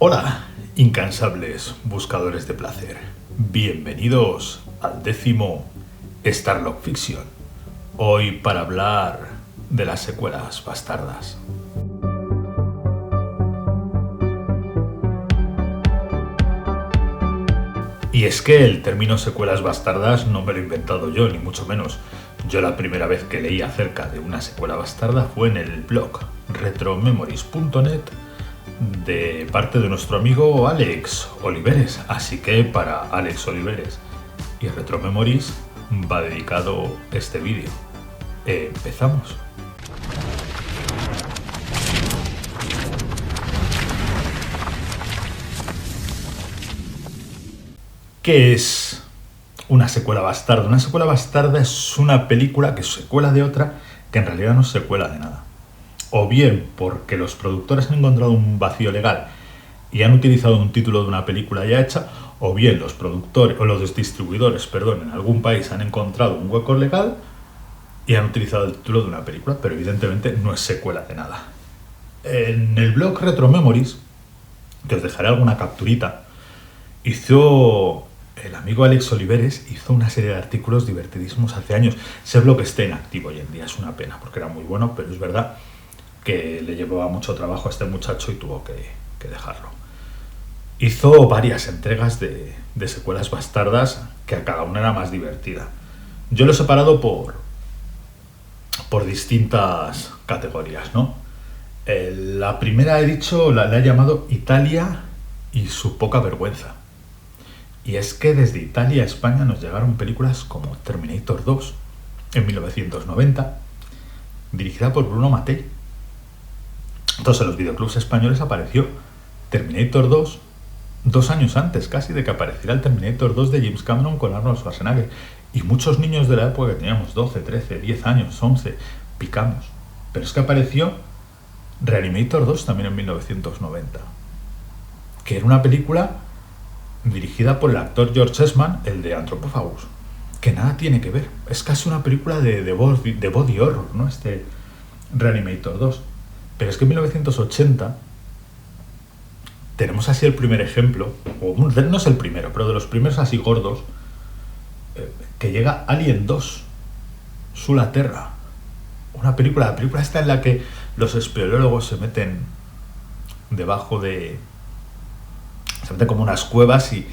Hola, incansables buscadores de placer. Bienvenidos al 10º Starlock Fiction. Hoy para hablar de las secuelas bastardas. Y es que el término secuelas bastardas no me lo he inventado yo, ni mucho menos. Yo la primera vez que leí acerca de una secuela bastarda fue en el blog retromemories.net de parte de nuestro amigo Alex Oliveres. Así que para Alex Oliveres y Retromemories va dedicado este vídeo. Empezamos. ¿Qué es una secuela bastarda? Una secuela bastarda es una película que es secuela de otra que en realidad no es secuela de nada. O bien porque los productores han encontrado un vacío legal y han utilizado un título de una película ya hecha, o bien los productores o los distribuidores, en algún país han encontrado un hueco legal y han utilizado el título de una película, pero evidentemente no es secuela de nada. En el blog Retromemories, que os dejaré alguna capturita, el amigo Alex Oliveres hizo una serie de artículos divertidísimos hace años. Ese blog está inactivo hoy en día, es una pena, porque era muy bueno, pero es verdad que le llevaba mucho trabajo a este muchacho y tuvo que dejarlo. Hizo varias entregas de secuelas bastardas, que a cada una era más divertida. Yo lo he separado por distintas categorías, ¿no? La primera la he llamado Italia y su poca vergüenza. Y es que desde Italia a España nos llegaron películas como Terminator 2 en 1990, dirigida por Bruno Mattei. Entonces en los videoclubs españoles apareció Terminator 2 años antes casi de que apareciera el Terminator 2 de James Cameron con Arnold Schwarzenegger. Y muchos niños de la época que teníamos 12, 13, 10 años, 11, picamos. Pero es que apareció Reanimator 2 también en 1990, que era una película dirigida por el actor George Eastman, el de Anthropophagus, que nada tiene que ver. Es casi una película de body horror, ¿no? Este Reanimator 2. Pero es que en 1980 tenemos así el primer ejemplo, o no es el primero, pero de los primeros así gordos, que llega Alien 2, Sulaterra. La película esta en la que los espeleólogos se meten como unas cuevas y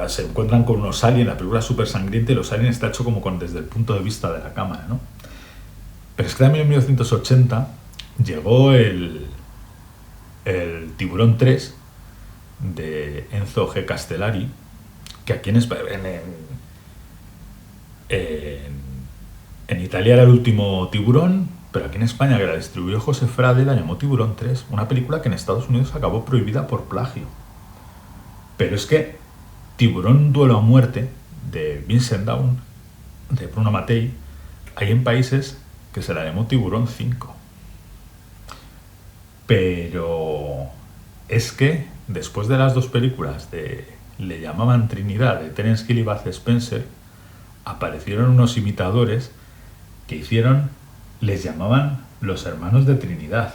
se encuentran con unos aliens. La película es súper sangrienta y los aliens está hecho como desde el punto de vista de la cámara, ¿no? Pero es que también en 1980 llegó el Tiburón 3 de Enzo G. Castellari, que aquí en Italia era el último Tiburón, pero aquí en España, que la distribuyó José Frade, la llamó Tiburón 3, una película que en Estados Unidos acabó prohibida por plagio. Pero es que Tiburón Duelo a Muerte de Vincent Dawn, de Bruno Mattei, hay en países que se la llamó Tiburón 5. Pero es que después de las dos películas Le llamaban Trinidad, de Terence Hill y Bud Spencer, aparecieron unos imitadores que les llamaban los hermanos de Trinidad.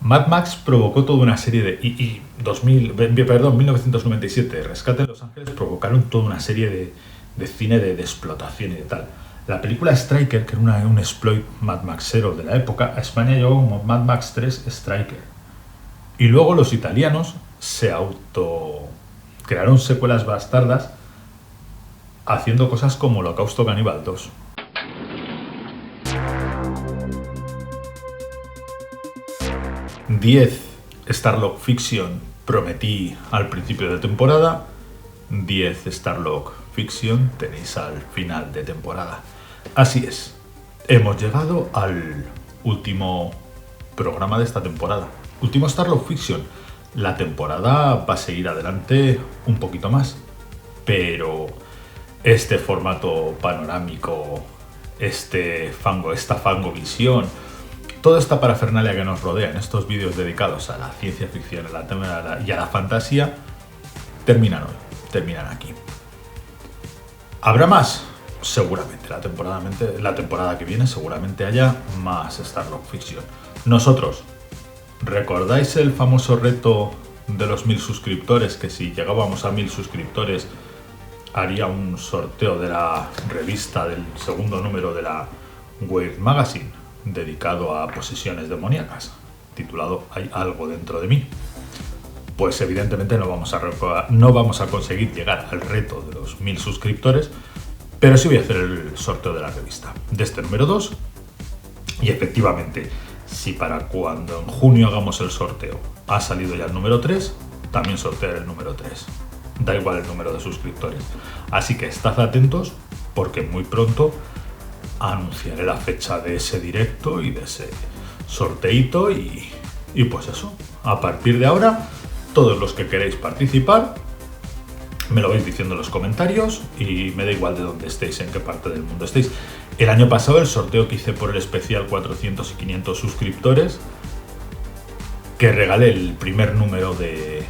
Mad Max provocó toda una serie de... 1997, Rescate en Los Ángeles, provocaron toda una serie de cine de explotación y de tal. La película Striker, que era un exploit Mad Maxero de la época, a España llegó como Mad Max 3 Striker. Y luego los italianos se crearon secuelas bastardas haciendo cosas como Holocausto Caníbal 2. Starlock Fiction prometí al principio de temporada, 10 Starlock Fiction tenéis al final de temporada. Así es, hemos llegado al último programa de esta temporada, último Starlock Fiction. La temporada va a seguir adelante un poquito más, pero este formato panorámico, esta fangovisión, toda esta parafernalia que nos rodea en estos vídeos dedicados a la ciencia ficción y a la fantasía, terminan aquí. ¿Habrá más? Seguramente. La temporada que viene seguramente haya más Starlock Fiction. Nosotros ¿Recordáis el famoso reto de los 1000 suscriptores? Que si llegábamos a 1000 suscriptores haría un sorteo de la revista del segundo número de la Weird Magazine, dedicado a posesiones demoníacas, titulado Hay algo dentro de mí. Pues evidentemente no vamos a conseguir llegar al reto de los 1000 suscriptores, pero sí voy a hacer el sorteo de la revista, de este número 2. Y efectivamente, si para cuando en junio hagamos el sorteo ha salido ya el número 3, también sortearé el número 3. Da igual el número de suscriptores. Así que estad atentos porque muy pronto anunciaré la fecha de ese directo y de ese sorteito y pues eso. A partir de ahora, todos los que queréis participar, me lo vais diciendo en los comentarios y me da igual de dónde estéis, en qué parte del mundo estéis. El año pasado el sorteo que hice por el especial 400 y 500 suscriptores, que regalé el primer número de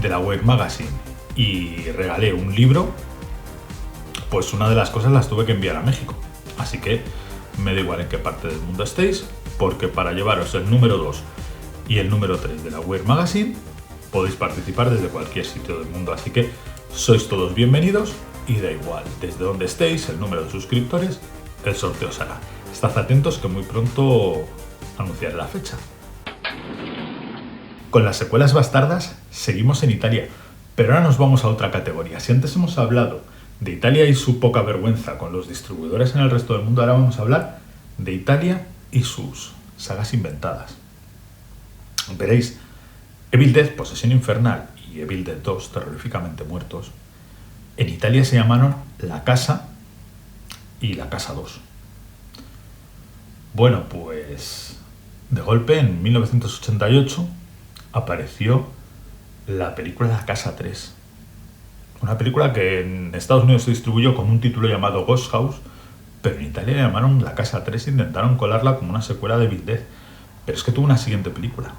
la Weird Magazine y regalé un libro, pues una de las cosas las tuve que enviar a México. Así que me da igual en qué parte del mundo estéis, porque para llevaros el número 2 y el número 3 de la Weird Magazine podéis participar desde cualquier sitio del mundo. Así que sois todos bienvenidos y da igual desde donde estéis, el número de suscriptores, el sorteo se hará. Estad atentos que muy pronto anunciaré la fecha. Con las secuelas bastardas seguimos en Italia, pero ahora nos vamos a otra categoría. Si antes hemos hablado de Italia y su poca vergüenza con los distribuidores en el resto del mundo, ahora vamos a hablar de Italia y sus sagas inventadas. Veréis, Evil Dead, Posesión Infernal y Evil Dead 2, Terroríficamente Muertos, en Italia se llamaron La Casa y La Casa 2. Bueno, pues de golpe en 1988 apareció la película La Casa 3. Una película que en Estados Unidos se distribuyó con un título llamado Ghost House, pero en Italia la llamaron La Casa 3 e intentaron colarla como una secuela de Evil Dead. Pero es que tuvo una siguiente película,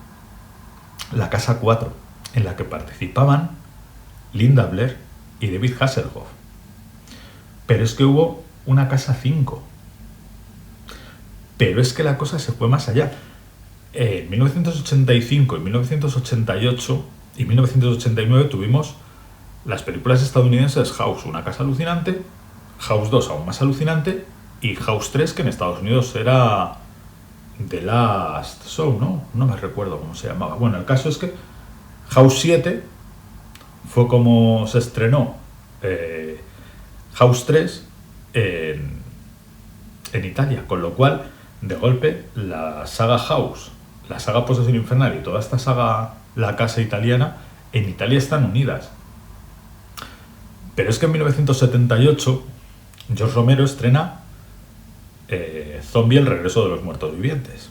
La Casa 4, en la que participaban Linda Blair y David Hasselhoff. Pero es que hubo una Casa 5. Pero es que la cosa se fue más allá. En 1985 y 1988 y 1989 tuvimos las películas estadounidenses House, una casa alucinante, House 2, aún más alucinante, y House 3, que en Estados Unidos era The Last Show, ¿no? No me recuerdo cómo se llamaba. Bueno, el caso es que House 7 fue como se estrenó House 3 en Italia, con lo cual, de golpe, la saga House, la saga Posesión Infernal y toda esta saga La Casa italiana, en Italia están unidas. Pero es que en 1978 George Romero estrena Zombie, el regreso de los muertos vivientes,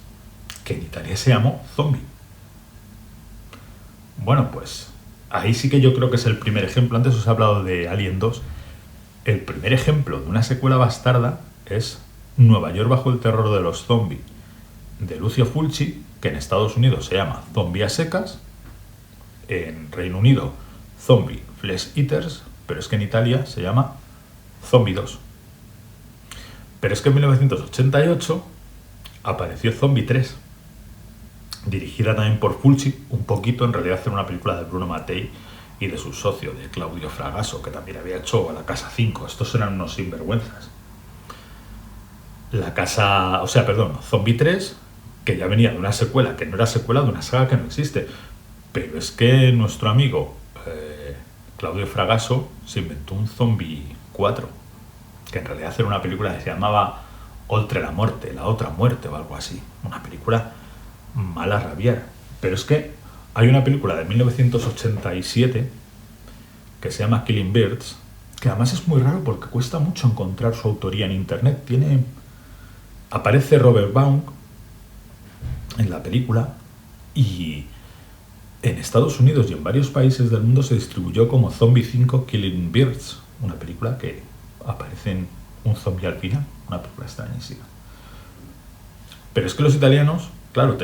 que en Italia se llamó Zombie. Bueno, pues ahí sí que yo creo que es el primer ejemplo. Antes os he hablado de Alien 2. El primer ejemplo de una secuela bastarda es Nueva York bajo el terror de los zombies, de Lucio Fulci, que en Estados Unidos se llama Zombie a secas, en Reino Unido Zombie Flesh Eaters, pero es que en Italia se llama Zombie 2. Pero es que en 1988 apareció Zombie 3, dirigida también por Fulci, un poquito, en realidad era una película de Bruno Mattei y de su socio, de Claudio Fragasso, que también había hecho La Casa 5. Estos eran unos sinvergüenzas. Zombie 3, que ya venía de una secuela, que no era secuela de una saga que no existe. Pero es que nuestro amigo Claudio Fragasso se inventó un Zombie 4, que en realidad era una película que se llamaba Oltre la Muerte, la otra muerte o algo así. Una película mala a rabiar. Pero es que hay una película de 1987 que se llama Killing Birds, que además es muy raro porque cuesta mucho encontrar su autoría en internet. Aparece Robert Baum en la película y en Estados Unidos y en varios países del mundo se distribuyó como Zombie 5 Killing Birds, una película que aparece en un zombie al final, una película extrañísima. Pero es que los italianos, claro,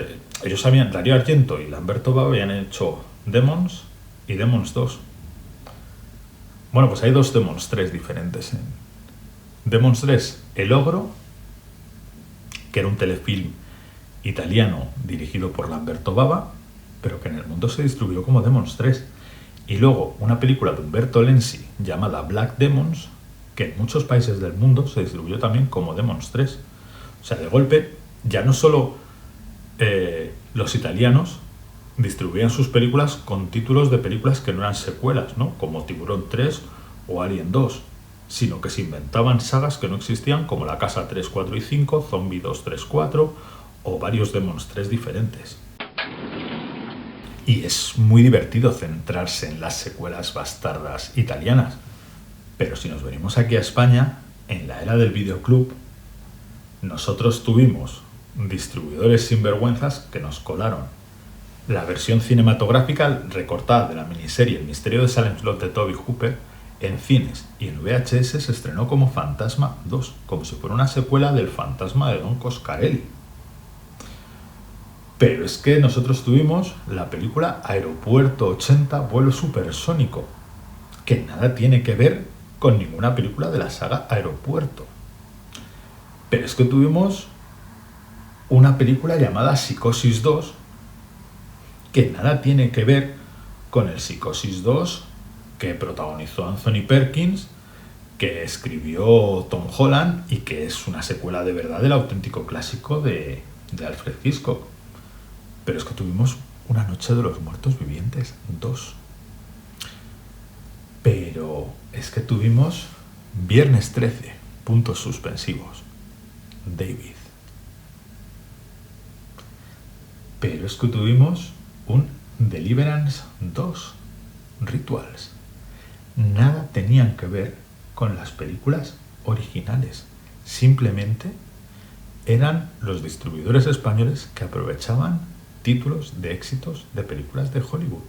ellos sabían, Dario Argento y Lamberto Bava habían hecho Demons y Demons 2. Bueno, pues hay dos Demons 3 diferentes. Demons 3, El Ogro, que era un telefilm italiano dirigido por Lamberto Bava, pero que en el mundo se distribuyó como Demons 3. Y luego una película de Umberto Lenzi llamada Black Demons, que en muchos países del mundo se distribuyó también como Demons 3. O sea, de golpe, ya no solo los italianos distribuían sus películas con títulos de películas que no eran secuelas, ¿no? Como Tiburón 3 o Alien 2, sino que se inventaban sagas que no existían, como La Casa 3, 4 y 5, Zombie 2, 3, 4 o varios Demons 3 diferentes. Y es muy divertido centrarse en las secuelas bastardas italianas. Pero si nos venimos aquí a España, en la era del videoclub, nosotros tuvimos distribuidores sinvergüenzas que nos colaron la versión cinematográfica recortada de la miniserie El misterio de Salem Slot de Toby Hooper en cines, y en VHS se estrenó como Fantasma 2, como si fuera una secuela del Fantasma de Don Coscarelli. Pero es que nosotros tuvimos la película Aeropuerto 80, vuelo supersónico, que nada tiene que ver con ninguna película de la saga Aeropuerto. Pero es que tuvimos una película llamada Psicosis 2, que nada tiene que ver con el Psicosis 2 que protagonizó Anthony Perkins, que escribió Tom Holland y que es una secuela de verdad del auténtico clásico de Alfred Hitchcock. Pero es que tuvimos Una noche de los muertos vivientes 2. Pero es que tuvimos Viernes 13, puntos suspensivos, David. Pero es que tuvimos un Deliverance 2, Rituals. Nada tenían que ver con las películas originales. Simplemente eran los distribuidores españoles que aprovechaban títulos de éxitos de películas de Hollywood.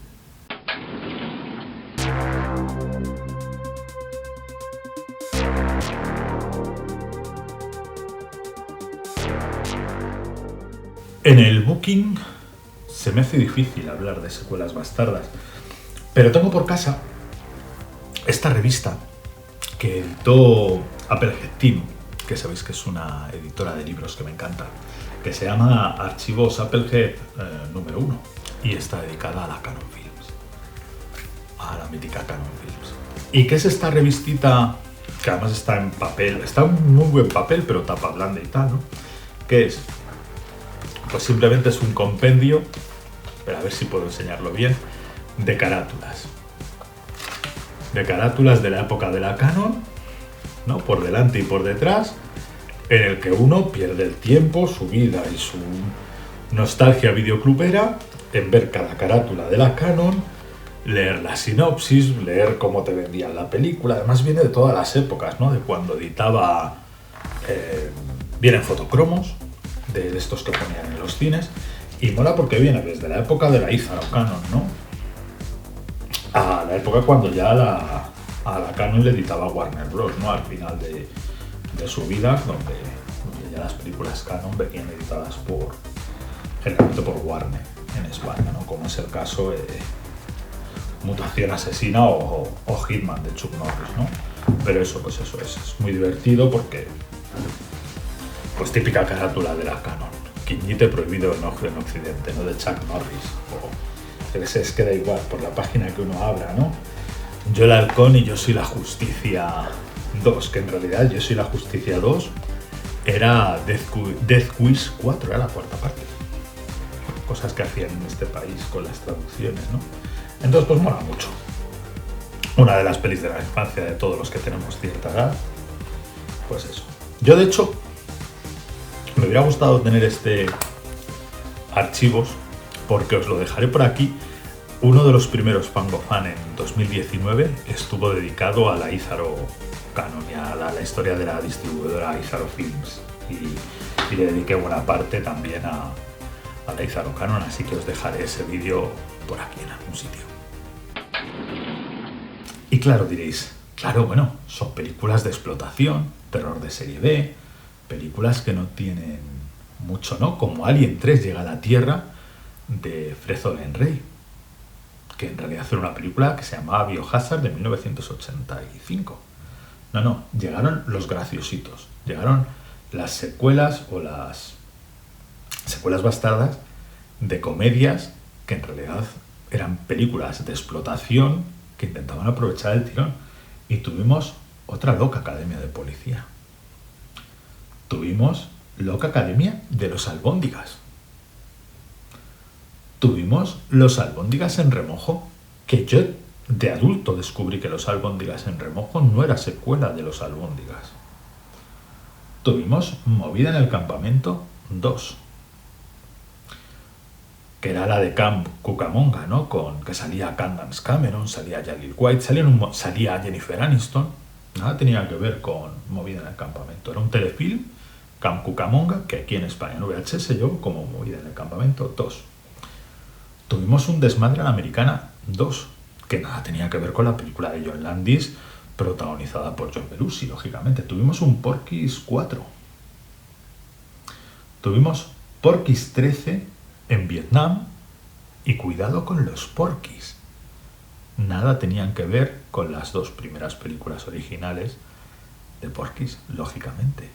En el Booking se me hace difícil hablar de secuelas bastardas, pero tengo por casa esta revista que editó Applehead Team, que sabéis que es una editora de libros que me encanta, que se llama Archivos Applehead número 1, y está dedicada a la Cannon Films, a la mítica Cannon Films. ¿Y qué es esta revistita? Que además está en papel, está en muy buen papel, pero tapa blanda y tal, ¿no? ¿Qué es? Pues simplemente es un compendio, pero a ver si puedo enseñarlo bien, de carátulas. De carátulas de la época de la Canon, ¿no? Por delante y por detrás, en el que uno pierde el tiempo, su vida y su nostalgia videoclubera en ver cada carátula de la Canon, leer la sinopsis, leer cómo te vendían la película. Además viene de todas las épocas, ¿no? De cuando editaba, vienen fotocromos, de estos que ponían en los cines, y mola porque viene desde la época de la Izaro Canon, ¿no? A la época cuando ya a la Canon le editaba Warner Bros., ¿no? Al final de su vida, donde ya las películas Canon venían editadas generalmente por Warner en España, ¿no? Como es el caso de Mutación Asesina o Hitman de Chuck Norris, ¿no? Pero eso, pues eso es muy divertido porque, pues típica carátula de la Canon, Quiñite prohibido en Occidente, ¿no? De Chuck Norris, o es que da igual, por la página que uno abra, ¿no? Yo el halcón y yo soy la justicia 2, que en realidad yo soy la justicia 2 era Death Wish 4, era la cuarta parte. Cosas que hacían en este país con las traducciones, ¿no? Entonces pues mola mucho. Una de las pelis de la infancia de todos los que tenemos cierta edad, pues eso. Yo de hecho me hubiera gustado tener este archivos, porque os lo dejaré por aquí. Uno de los primeros Fangofan en 2019 estuvo dedicado a la Izaro Canon y a la historia de la distribuidora Izaro Films, y le dediqué buena parte también a la Izaro Canon, así que os dejaré ese vídeo por aquí en algún sitio. Y claro, diréis, claro, bueno, son películas de explotación, terror de serie B, películas que no tienen mucho, ¿no? Como Alien 3 llega a la Tierra, de Frezolen Rey, que en realidad era una película que se llamaba Biohazard de 1985. No, llegaron los graciositos, llegaron las secuelas o las secuelas bastardas de comedias que en realidad eran películas de explotación que intentaban aprovechar el tirón. Y tuvimos otra loca academia de policía. Tuvimos loca academia de los albóndigas. Tuvimos los albóndigas en remojo, que yo de adulto descubrí que los albóndigas en remojo no era secuela de los albóndigas. Tuvimos Movida en el Campamento 2, que era la de Camp Cucamonga, ¿no? Con que salía Candace Cameron, salía Jalil White, salía Jennifer Aniston. Nada tenía que ver con Movida en el Campamento. Era un telefilm, Camp Cucamonga, que aquí en España en VHS llegó como Movida en el Campamento 2. Tuvimos un Desmadre a la Americana 2, que nada tenía que ver con la película de John Landis, protagonizada por John Belushi, lógicamente. Tuvimos un Porky's 4. Tuvimos Porky's 13 en Vietnam y cuidado con los Porky's. Nada tenían que ver con las dos primeras películas originales de Porky's, lógicamente.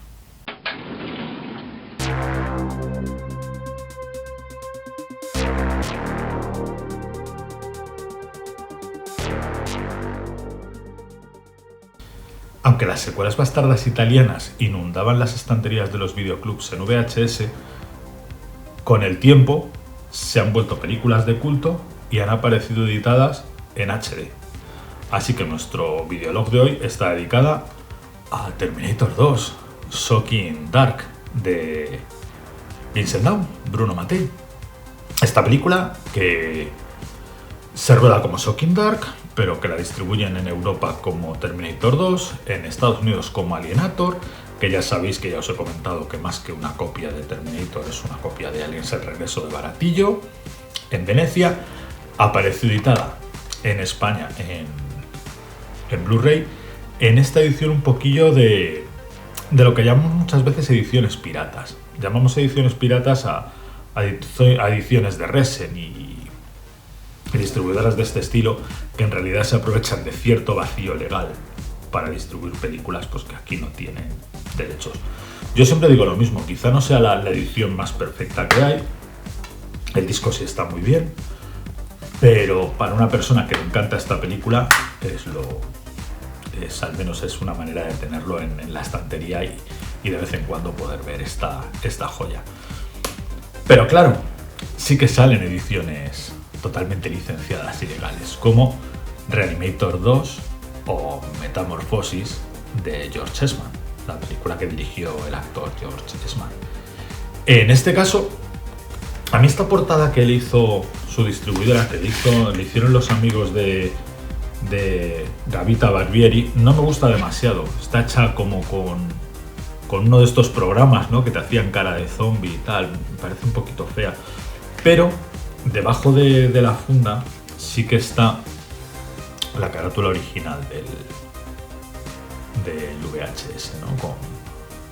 Aunque las secuelas bastardas italianas inundaban las estanterías de los videoclubs en VHS, con el tiempo se han vuelto películas de culto y han aparecido editadas en HD. Así que nuestro videolog de hoy está dedicada a Terminator 2, Shocking Dark, de Vincent Dawn, Bruno Mattei. Esta película que se rueda como Shocking Dark, pero que la distribuyen en Europa como Terminator 2, en Estados Unidos como Alienator, que ya sabéis que ya os he comentado que más que una copia de Terminator es una copia de Aliens: El regreso de Baratillo. En Venecia apareció editada en España en Blu-ray, en esta edición un poquillo de lo que llamamos muchas veces ediciones piratas. Llamamos ediciones piratas a ediciones de Resen y distribuidoras de este estilo, que en realidad se aprovechan de cierto vacío legal para distribuir películas pues que aquí no tienen derechos. Yo siempre digo lo mismo, quizá no sea la edición más perfecta que hay, el disco sí está muy bien, pero para una persona que le encanta esta película al menos es una manera de tenerlo en la estantería y de vez en cuando poder ver esta joya. Pero claro, sí que salen ediciones totalmente licenciadas y legales, como Reanimator 2 o Metamorfosis de George Eastman, la película que dirigió el actor George Eastman. En este caso, a mí esta portada que le hizo su distribuidora, que le hicieron los amigos de Gavita Barbieri, no me gusta demasiado. Está hecha como con uno de estos programas, ¿no?, que te hacían cara de zombie y tal. Me parece un poquito fea, pero debajo de la funda sí que está la carátula original del VHS, ¿no?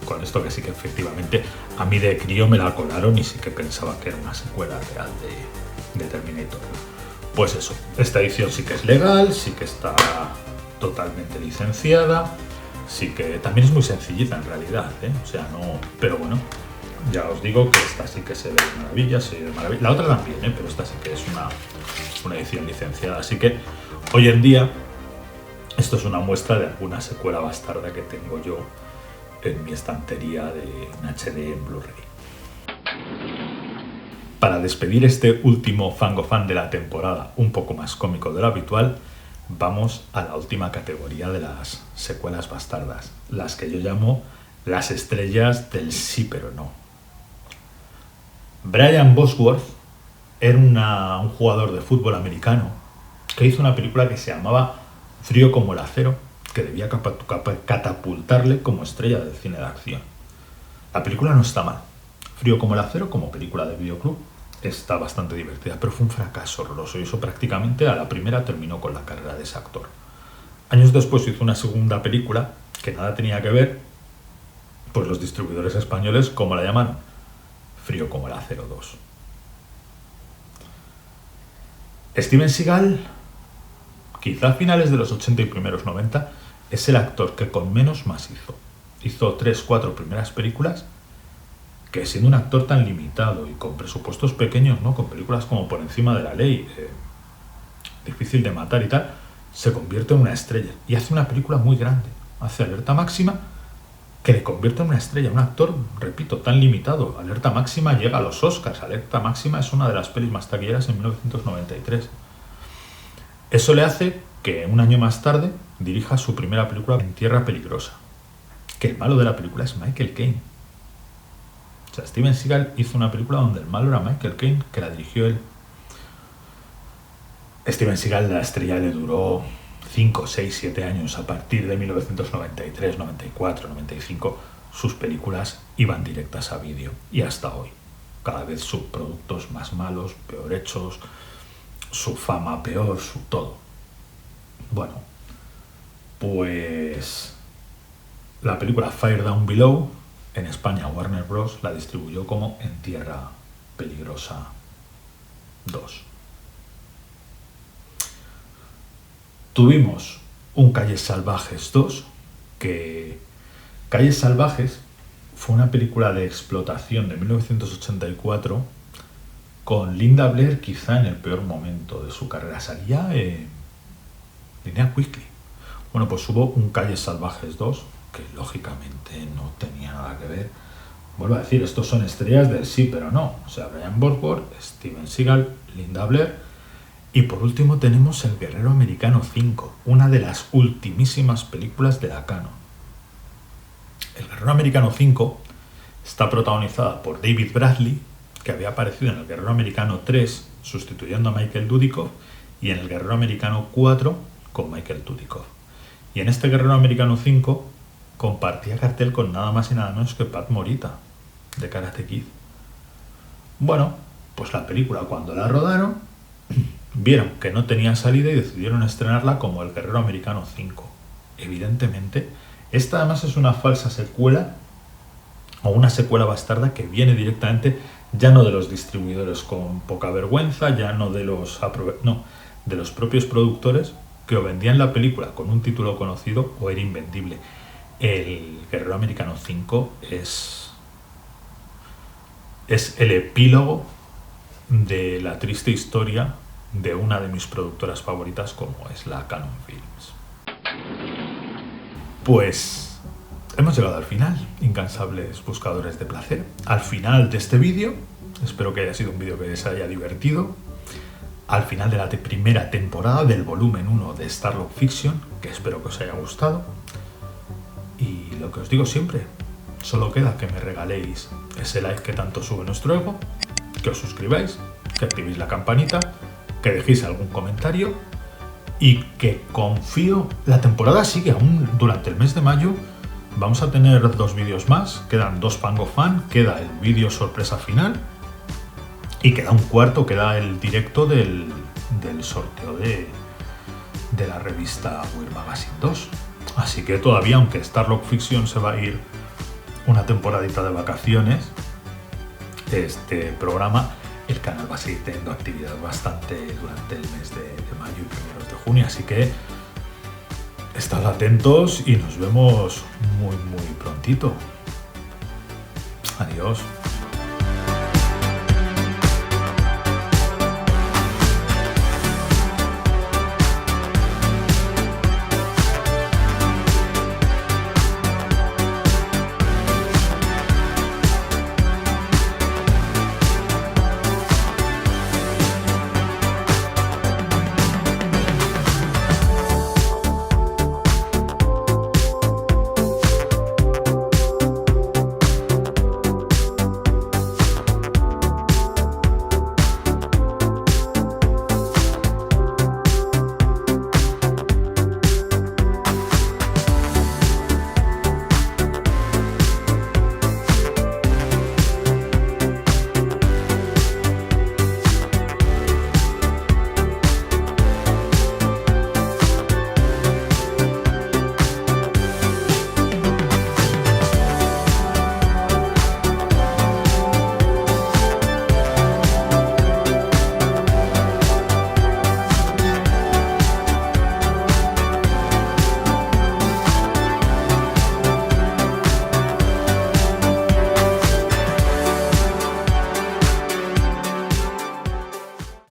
Con esto que sí que efectivamente a mí de crío me la colaron y sí que pensaba que era una secuela real de Terminator. Pues eso, esta edición sí que es legal, sí que está totalmente licenciada, sí que también es muy sencillita en realidad, ¿eh? O sea, no, pero bueno, ya os digo que esta sí que se ve de maravilla, La otra también, pero esta sí que es una edición licenciada. Así que hoy en día esto es una muestra de alguna secuela bastarda que tengo yo en mi estantería en HD en Blu-ray. Para despedir este último Fangofan de la temporada, un poco más cómico de lo habitual, vamos a la última categoría de las secuelas bastardas, las que yo llamo las estrellas del sí pero no. Brian Bosworth era un jugador de fútbol americano que hizo una película que se llamaba Frío como el acero, que debía catapultarle como estrella del cine de acción. La película no está mal. Frío como el acero, como película de videoclub, está bastante divertida, pero fue un fracaso horroroso y eso prácticamente a la primera terminó con la carrera de ese actor. Años después hizo una segunda película que nada tenía que ver, pues los distribuidores españoles, ¿cómo la llaman? Frío como el acero 2. Steven Seagal, quizá a finales de los 80 y primeros 90, es el actor que con menos más hizo. Hizo 3-4 primeras películas que siendo un actor tan limitado y con presupuestos pequeños, ¿no? Con películas como Por encima de la ley, Difícil de matar y tal, se convierte en una estrella y hace una película muy grande, hace Alerta Máxima, que le convierte en una estrella, un actor, repito, tan limitado. Alerta Máxima llega a los Oscars. Alerta Máxima es una de las pelis más taquilleras en 1993. Eso le hace que un año más tarde dirija su primera película, En Tierra Peligrosa, que el malo de la película es Michael Caine. O sea, Steven Seagal hizo una película donde el malo era Michael Caine, que la dirigió él. Steven Seagal, la estrella le duró 5, 6, 7 años. A partir de 1993, 94, 95, sus películas iban directas a vídeo. Y hasta hoy. Cada vez sus productos más malos, peor hechos, su fama peor, su todo. Bueno, pues la película Fire Down Below, en España Warner Bros. La distribuyó como En Tierra Peligrosa 2. Tuvimos un Calles Salvajes 2, que Calles Salvajes fue una película de explotación de 1984 con Linda Blair quizá en el peor momento de su carrera. Salía Linnea Quigley. Bueno, pues hubo un Calles Salvajes 2, que lógicamente no tenía nada que ver. Vuelvo a decir, estos son estrellas del sí, pero no. O sea, Brian Bosworth, Steven Seagal, Linda Blair. Y por último tenemos El Guerrero Americano 5, una de las ultimísimas películas de la canon. El Guerrero Americano 5 está protagonizada por David Bradley, que había aparecido en El Guerrero Americano 3 sustituyendo a Michael Dudikoff, y en El Guerrero Americano 4 con Michael Dudikoff. Y en este Guerrero Americano 5 compartía cartel con nada más y nada menos que Pat Morita, de Karate Kid. Bueno, pues la película, cuando la rodaron, vieron que no tenía salida y decidieron estrenarla como El Guerrero Americano 5. Evidentemente, esta además es una falsa secuela o una secuela bastarda que viene directamente ya no de los distribuidores con poca vergüenza, ya no de los de los propios productores que o vendían la película con un título conocido o era invendible. El Guerrero Americano 5 es el epílogo de la triste historia de una de mis productoras favoritas, como es la Cannon Films. Pues hemos llegado al final, incansables buscadores de placer, al final de este vídeo. Espero que haya sido un vídeo que les haya divertido. Al final de la primera temporada del volumen 1 de Starlog Fiction, que espero que os haya gustado. Y lo que os digo siempre, solo queda que me regaléis ese like que tanto sube nuestro ego, que os suscribáis, que activéis la campanita, que dejéis algún comentario y que confío, la temporada sigue aún durante el mes de mayo. Vamos a tener 2 vídeos más, quedan 2 Fango Fan, queda el vídeo sorpresa final y queda un cuarto, queda el directo del sorteo de la revista Weird Magazine 2. Así que todavía, aunque Starlog Fiction se va a ir una temporadita de vacaciones, este programa, el canal va a seguir teniendo actividad bastante durante el mes de mayo y primeros de junio, así que estad atentos y nos vemos muy prontito. Adiós.